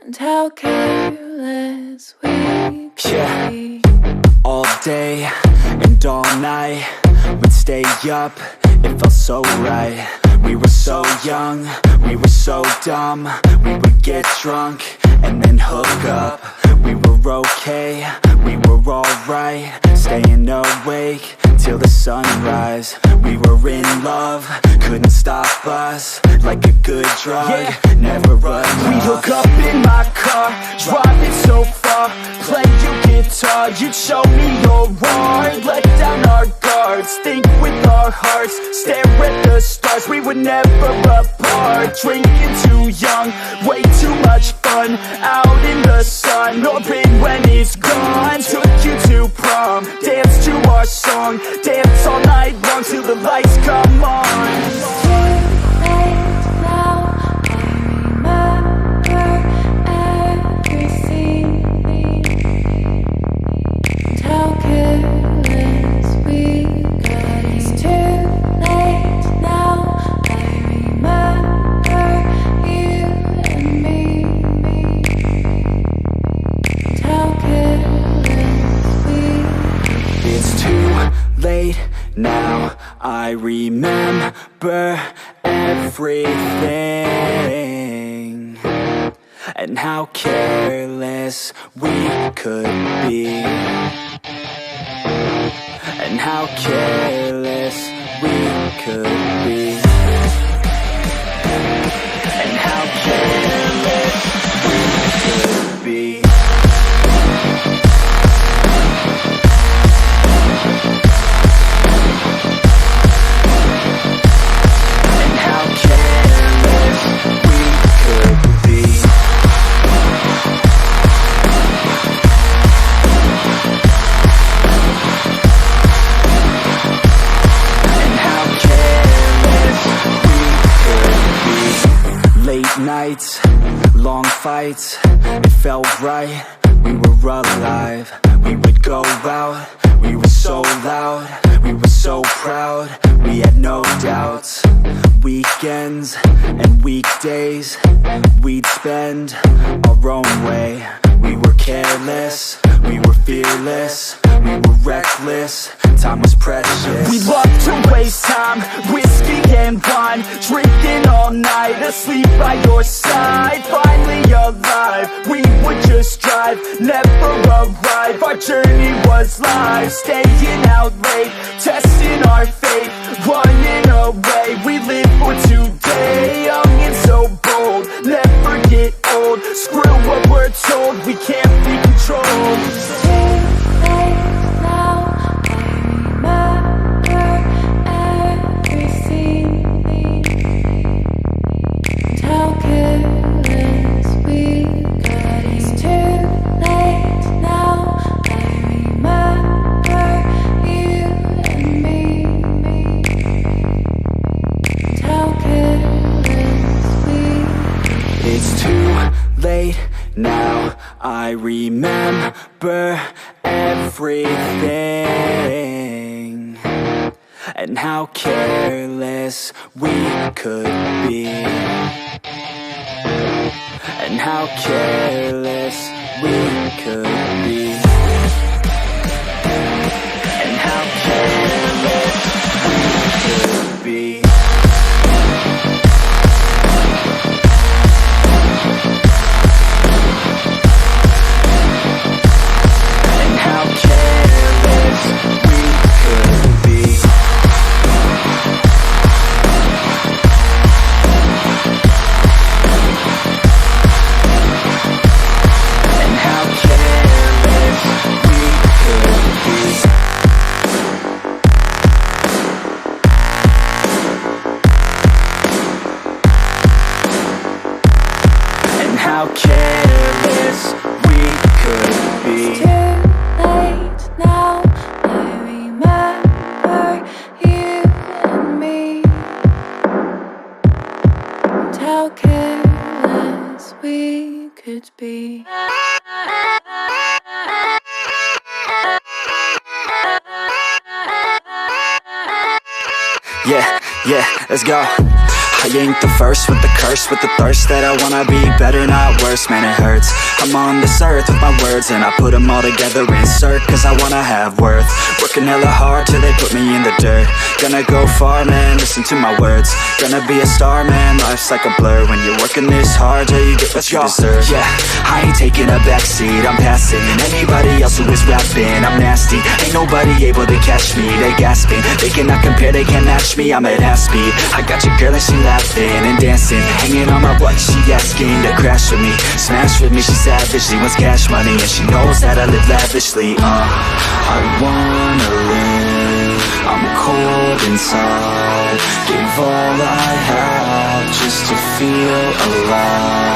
and how careless we could be. All day and all night, we'd stay up, it felt so right. We were so young, we were so dumb. We would get drunk and then hook up. We were okay, we were alright, staying awake till the sunrise. We were in love, couldn't stop us, like a good drug, never enough. We'd hook up in my car, driving so far, play your guitar, you'd show me your art. Let down our guards, think with our hearts, stare at the stars, we were never apart. Drinking too young, way too much fun, out in the sun, hoping when it's gone. Took you to prom, dance to our song, dance all night long till the lights come on. Now I remember everything, and how careless we could be, and how careless we could be, and how careless we could be. Nights, long fights, it felt right, we were alive. We would go out, we were so loud, we were so proud, we had no doubts. Weekends and weekdays, we'd spend our own way. We were careless, we were fearless, we were reckless, time was precious. We loved to waste time, whiskey and wine, drinking all night, asleep by your side. Finally alive, we would just drive, never arrive. Our journey was live, staying out late, testing our fate, running away. We live for today, young and so bold, never get old. Screw what we're told, we can't be controlled. Now I remember everything, and how careless we could be, and how careless we could be, and how careless we could be. How careless we could be. It's too late now, I remember you and me, and how careless we could be. Yeah, let's go. I ain't the first with the curse, with the thirst that I wanna be better, not worse. Man, it hurts. I'm on this earth with my words, and I put them all together, insert, cause I wanna have worth. Working hella hard till they put me in the dirt. Gonna go far, man, listen to my words. Gonna be a star, man, life's like a blur. When you're working this hard, yeah, you get what you deserve. Yeah, I ain't taking a backseat, I'm passing anybody else who is rapping. I'm nasty, ain't nobody able to catch me. They gasping, they cannot compare, they can't match me. I'm at half speed, I got your girl and she laughing and dancing, hanging on my butt, she asking to crash with me, smash with me. She savage, she wants cash money, and she knows that I live lavishly. I wanna live, I'm cold inside. Give all I have just to feel alive.